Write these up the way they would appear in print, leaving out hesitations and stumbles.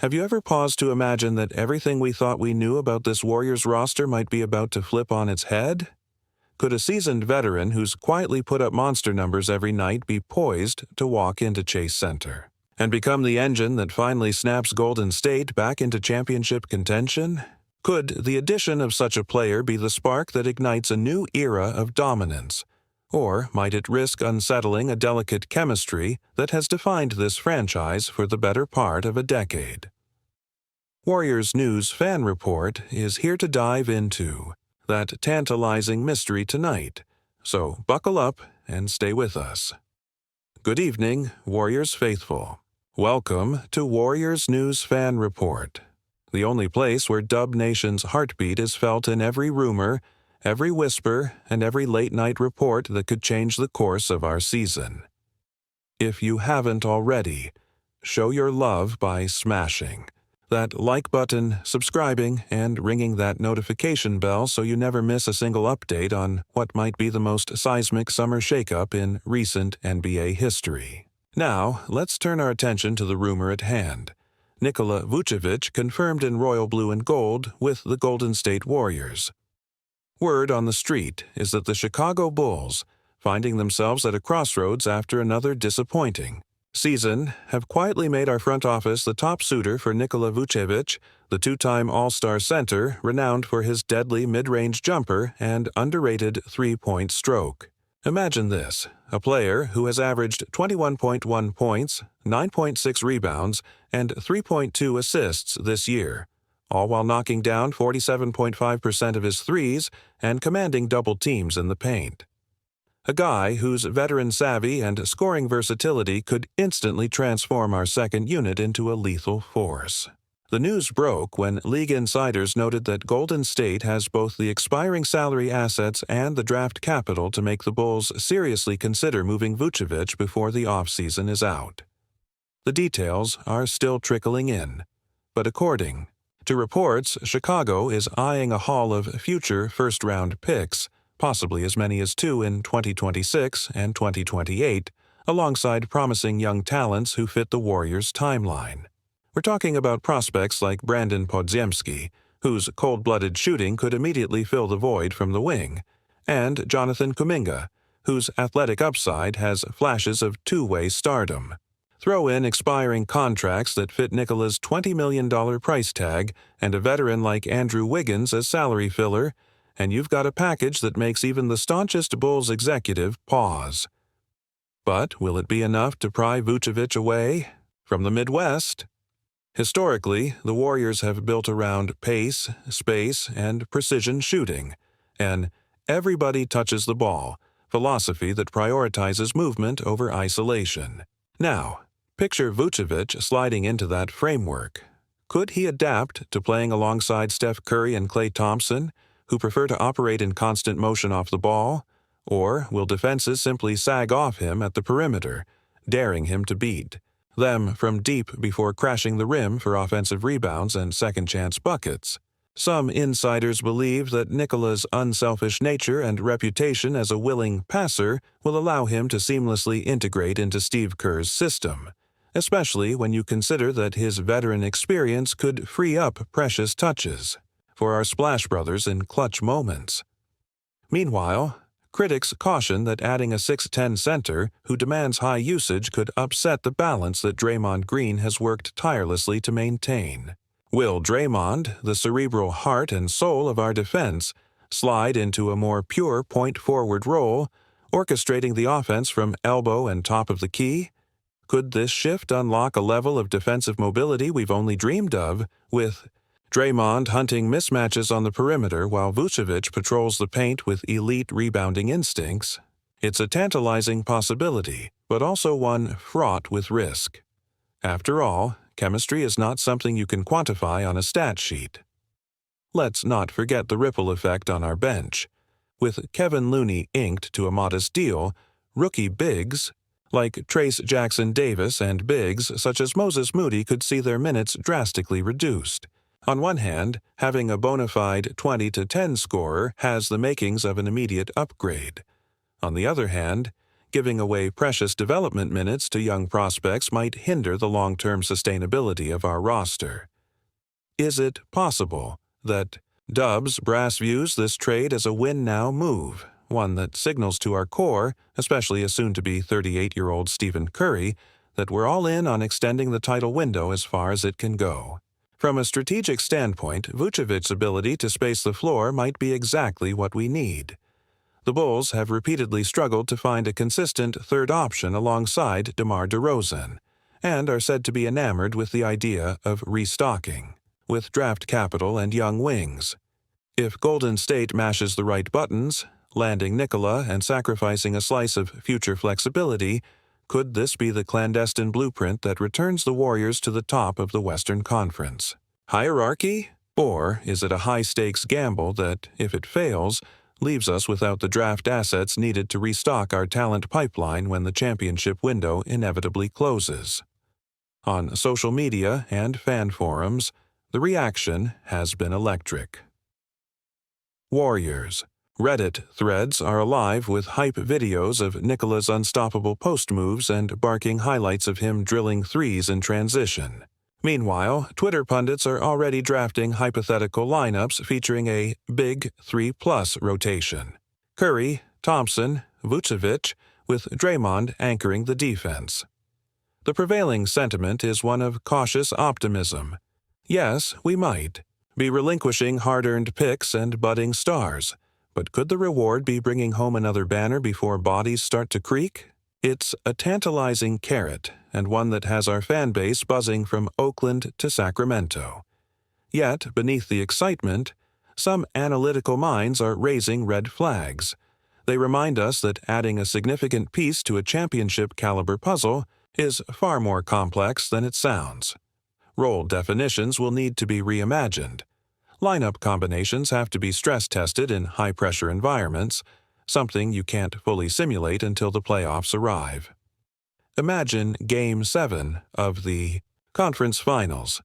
Have you ever paused to imagine that everything we thought we knew about this Warriors roster might be about to flip on its head? Could a seasoned veteran who's quietly put up monster numbers every night be poised to walk into Chase Center and become the engine that finally snaps Golden State back into championship contention? Could the addition of such a player be the spark that ignites a new era of dominance? Or might it risk unsettling a delicate chemistry that has defined this franchise for the better part of a decade? Warriors News Fan Report is here to dive into that tantalizing mystery tonight, so buckle up and stay with us. Good evening, Warriors faithful. Welcome to Warriors News Fan Report, the only place where Dub Nation's heartbeat is felt in every rumor, every whisper, and every late-night report that could change the course of our season. If you haven't already, show your love by smashing that like button, subscribing, and ringing that notification bell so you never miss a single update on what might be the most seismic summer shakeup in recent NBA history. Now, let's turn our attention to the rumor at hand. Nikola Vucevic confirmed in royal blue and gold with the Golden State Warriors. Word on the street is that the Chicago Bulls, finding themselves at a crossroads after another disappointing season, have quietly made our front office the top suitor for Nikola Vucevic, the two-time All-Star center renowned for his deadly mid-range jumper and underrated three-point stroke. Imagine this, a player who has averaged 21.1 points, 9.6 rebounds, and 3.2 assists this year, all while knocking down 47.5% of his threes and commanding double teams in the paint. A guy whose veteran savvy and scoring versatility could instantly transform our second unit into a lethal force. The news broke when league insiders noted that Golden State has both the expiring salary assets and the draft capital to make the Bulls seriously consider moving Vucevic before the offseason is out. The details are still trickling in, but according to reports, Chicago is eyeing a haul of future first-round picks, possibly as many as 2 in 2026 and 2028, alongside promising young talents who fit the Warriors' timeline. We're talking about prospects like Brandon Podziemski, whose cold-blooded shooting could immediately fill the void from the wing, and Jonathan Kuminga, whose athletic upside has flashes of two-way stardom. Throw in expiring contracts that fit Nikola's $20 million price tag and a veteran like Andrew Wiggins as salary filler, and you've got a package that makes even the staunchest Bulls executive pause. But will it be enough to pry Vucevic away from the Midwest? Historically, the Warriors have built around pace, space, and precision shooting, an everybody touches the ball philosophy that prioritizes movement over isolation. Now, picture Vucevic sliding into that framework. Could he adapt to playing alongside Steph Curry and Klay Thompson, who prefer to operate in constant motion off the ball, or will defenses simply sag off him at the perimeter, daring him to beat them from deep before crashing the rim for offensive rebounds and second-chance buckets? Some insiders believe that Nikola's unselfish nature and reputation as a willing passer will allow him to seamlessly integrate into Steve Kerr's system, especially when you consider that his veteran experience could free up precious touches for our Splash Brothers in clutch moments. Meanwhile, critics caution that adding a 6'10 center who demands high usage could upset the balance that Draymond Green has worked tirelessly to maintain. Will Draymond, the cerebral heart and soul of our defense, slide into a more pure point-forward role, orchestrating the offense from elbow and top of the key? Could this shift unlock a level of defensive mobility we've only dreamed of, with Draymond hunting mismatches on the perimeter while Vucevic patrols the paint with elite rebounding instincts? It's a tantalizing possibility, but also one fraught with risk. After all, chemistry is not something you can quantify on a stat sheet. Let's not forget the ripple effect on our bench. With Kevin Looney inked to a modest deal, rookie bigs like Trace Jackson-Davis and bigs such as Moses Moody could see their minutes drastically reduced. On one hand, having a bona fide 20-10 scorer has the makings of an immediate upgrade. On the other hand, Giving away precious development minutes to young prospects might hinder the long-term sustainability of our roster. Is it possible that Dubs Brass views this trade as a win-now move, one that signals to our core, especially a soon-to-be 38-year-old Stephen Curry, that we're all in on extending the title window as far as it can go? From a strategic standpoint, Vucevic's ability to space the floor might be exactly what we need. The Bulls have repeatedly struggled to find a consistent third option alongside DeMar DeRozan, and are said to be enamored with the idea of restocking, with draft capital and young wings. If Golden State mashes the right buttons, landing Nikola and sacrificing a slice of future flexibility, could this be the clandestine blueprint that returns the Warriors to the top of the Western Conference? Hierarchy? Or is it a high-stakes gamble that, if it fails, leaves us without the draft assets needed to restock our talent pipeline when the championship window inevitably closes? On social media and fan forums, the reaction has been electric. Warriors. Reddit threads are alive with hype videos of Nikola's unstoppable post moves and barking highlights of him drilling threes in transition. Meanwhile, Twitter pundits are already drafting hypothetical lineups featuring a big 3+ rotation. Curry, Thompson, Vucevic, with Draymond anchoring the defense. The prevailing sentiment is one of cautious optimism. Yes, we might be relinquishing hard-earned picks and budding stars, but could the reward be bringing home another banner before bodies start to creak? It's a tantalizing carrot, and one that has our fan base buzzing from Oakland to Sacramento. Yet, beneath the excitement, some analytical minds are raising red flags. They remind us that adding a significant piece to a championship-caliber puzzle is far more complex than it sounds. Role definitions will need to be reimagined. Lineup combinations have to be stress-tested in high-pressure environments, something you can't fully simulate until the playoffs arrive. Imagine Game 7 of the Conference Finals.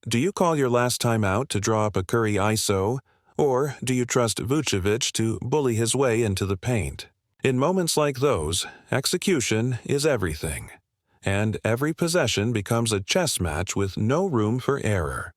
Do you call your last time out to draw up a Curry ISO, or do you trust Vucevic to bully his way into the paint? In moments like those, execution is everything, and every possession becomes a chess match with no room for error.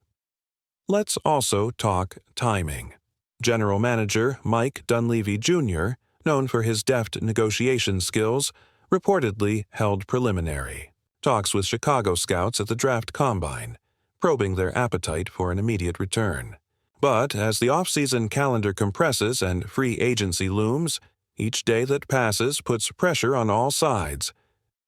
Let's also talk timing. General Manager Mike Dunleavy Jr., known for his deft negotiation skills, reportedly held preliminary talks with Chicago scouts at the draft combine, probing their appetite for an immediate return. But as the off-season calendar compresses and free agency looms, each day that passes puts pressure on all sides.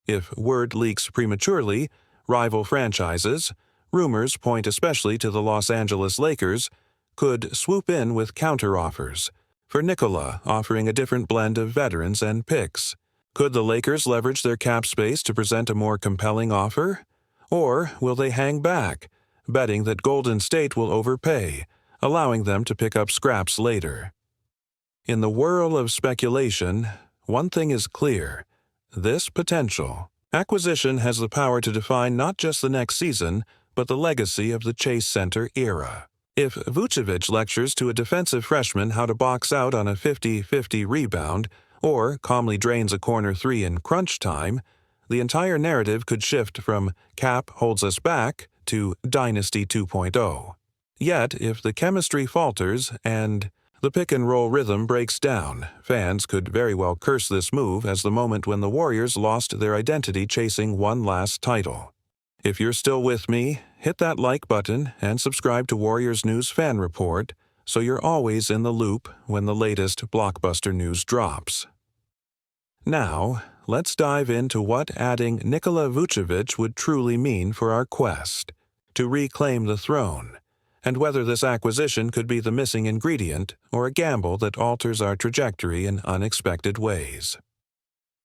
If word leaks prematurely, rival franchises, rumors point especially to the Los Angeles Lakers, could swoop in with counteroffers, for Nikola offering a different blend of veterans and picks. Could the Lakers leverage their cap space to present a more compelling offer? Or will they hang back, betting that Golden State will overpay, allowing them to pick up scraps later? In the whirl of speculation, one thing is clear: this potential acquisition has the power to define not just the next season, but the legacy of the Chase Center era. If Vucevic lectures to a defensive freshman how to box out on a 50-50 rebound, or calmly drains a corner three in crunch time, the entire narrative could shift from Cap holds us back to Dynasty 2.0. Yet, if the chemistry falters and the pick-and-roll rhythm breaks down, fans could very well curse this move as the moment when the Warriors lost their identity chasing one last title. If you're still with me, hit that like button and subscribe to Warriors News Fan Report so you're always in the loop when the latest blockbuster news drops. Now, let's dive into what adding Nikola Vucevic would truly mean for our quest to reclaim the throne, and whether this acquisition could be the missing ingredient or a gamble that alters our trajectory in unexpected ways.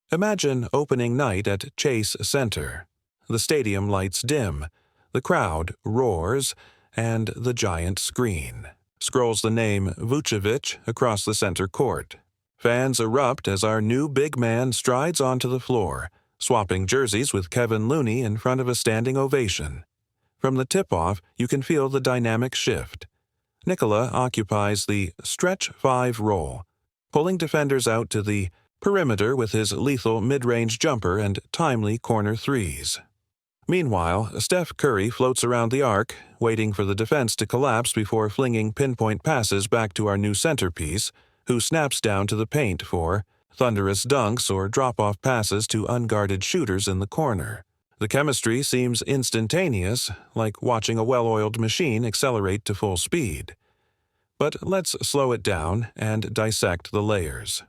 Imagine opening night at Chase Center. The stadium lights dim, the crowd roars, and the giant screen scrolls the name Vucevic across the center court. Fans erupt as our new big man strides onto the floor, swapping jerseys with Kevin Looney in front of a standing ovation. From the tip-off, you can feel the dynamic shift. Nikola occupies the stretch 5 role, pulling defenders out to the perimeter with his lethal mid-range jumper and timely corner threes. Meanwhile, Steph Curry floats around the arc, waiting for the defense to collapse before flinging pinpoint passes back to our new centerpiece, who snaps down to the paint for thunderous dunks or drop-off passes to unguarded shooters in the corner. The chemistry seems instantaneous, like watching a well-oiled machine accelerate to full speed. But let's slow it down and dissect the layers.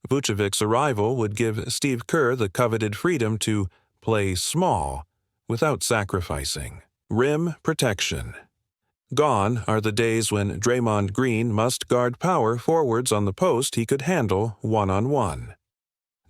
Vucevic's arrival would give Steve Kerr the coveted freedom to play small without sacrificing. Rim protection. Gone are the days when Draymond Green must guard power forwards on the post he could handle one-on-one.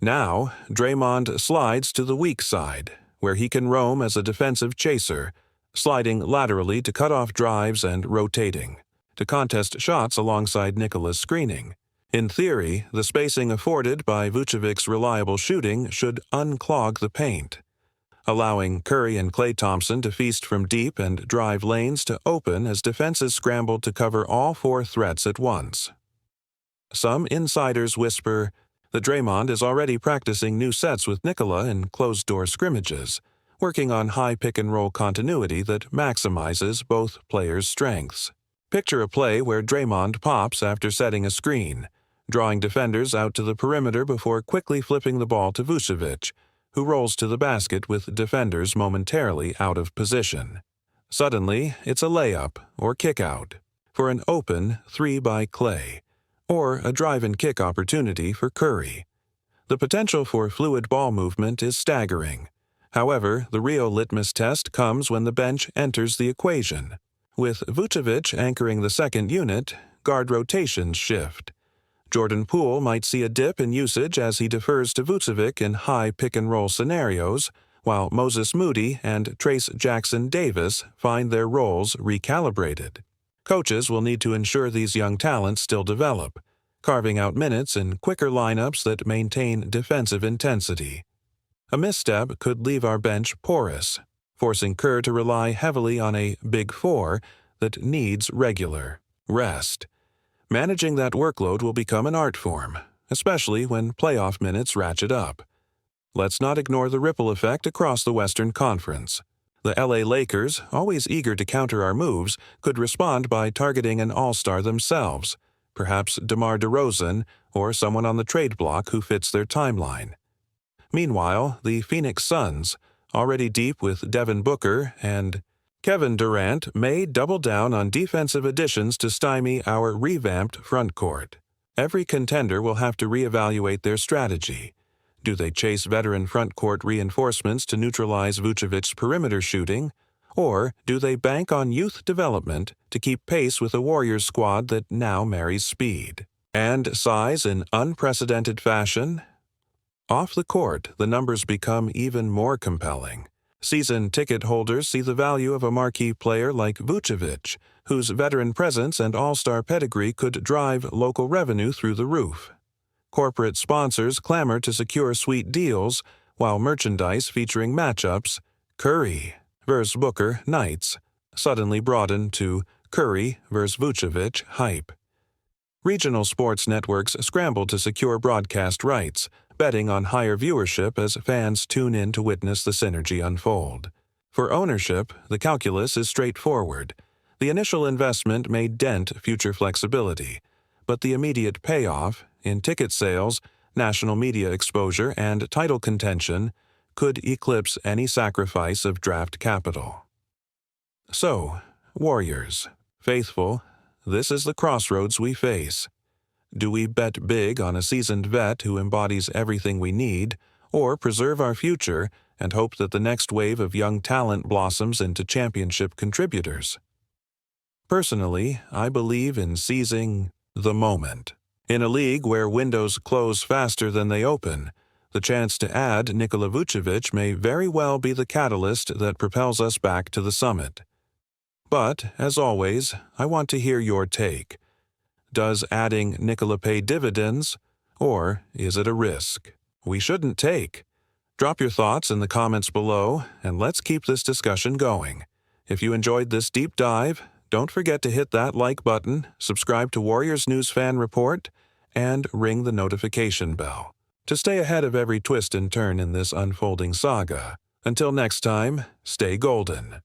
Now, Draymond slides to the weak side, where he can roam as a defensive chaser, sliding laterally to cut off drives and rotating, to contest shots alongside Nikola's screening. In theory, the spacing afforded by Vucevic's reliable shooting should unclog the paint, allowing Curry and Klay Thompson to feast from deep and drive lanes to open as defenses scrambled to cover all four threats at once. Some insiders whisper that Draymond is already practicing new sets with Nikola in closed-door scrimmages, working on high pick-and-roll continuity that maximizes both players' strengths. Picture a play where Draymond pops after setting a screen, drawing defenders out to the perimeter before quickly flipping the ball to Vucevic, who rolls to the basket with defenders momentarily out of position. Suddenly, it's a layup or kick-out for an open 3 by Klay, or a drive-and-kick opportunity for Curry. The potential for fluid ball movement is staggering. However, the real litmus test comes when the bench enters the equation. With Vucevic anchoring the second unit, guard rotations shift. Jordan Poole might see a dip in usage as he defers to Vucevic in high pick-and-roll scenarios, while Moses Moody and Trace Jackson-Davis find their roles recalibrated. Coaches will need to ensure these young talents still develop, carving out minutes in quicker lineups that maintain defensive intensity. A misstep could leave our bench porous, forcing Kerr to rely heavily on a Big Four that needs regular rest. Managing that workload will become an art form, especially when playoff minutes ratchet up. Let's not ignore the ripple effect across the Western Conference. The LA Lakers, always eager to counter our moves, could respond by targeting an all-star themselves, perhaps DeMar DeRozan or someone on the trade block who fits their timeline. Meanwhile, the Phoenix Suns, already deep with Devin Booker and Kevin Durant, may double down on defensive additions to stymie our revamped front court. Every contender will have to reevaluate their strategy. Do they chase veteran front court reinforcements to neutralize Vucevic's perimeter shooting, or do they bank on youth development to keep pace with a Warriors squad that now marries speed and size in unprecedented fashion? Off the court, the numbers become even more compelling. Season ticket holders see the value of a marquee player like Vucevic, whose veteran presence and all-star pedigree could drive local revenue through the roof. Corporate sponsors clamor to secure sweet deals, while merchandise featuring matchups, Curry vs. Booker nights, suddenly broaden to Curry vs. Vucevic hype. Regional sports networks scramble to secure broadcast rights, betting on higher viewership as fans tune in to witness the synergy unfold. For ownership, the calculus is straightforward. The initial investment may dent future flexibility, but the immediate payoff, in ticket sales, national media exposure, and title contention, could eclipse any sacrifice of draft capital. So, Warriors, faithful, this is the crossroads we face. Do we bet big on a seasoned vet who embodies everything we need, or preserve our future and hope that the next wave of young talent blossoms into championship contributors? Personally, I believe in seizing the moment. In a league where windows close faster than they open, the chance to add Nikola Vucevic may very well be the catalyst that propels us back to the summit. But, as always, I want to hear your take. Does adding Nikola pay dividends, or is it a risk we shouldn't take? Drop your thoughts in the comments below, and let's keep this discussion going. If you enjoyed this deep dive, don't forget to hit that like button, subscribe to Warriors News Fan Report, and ring the notification bell. to stay ahead of every twist and turn in this unfolding saga. Until next time, stay golden.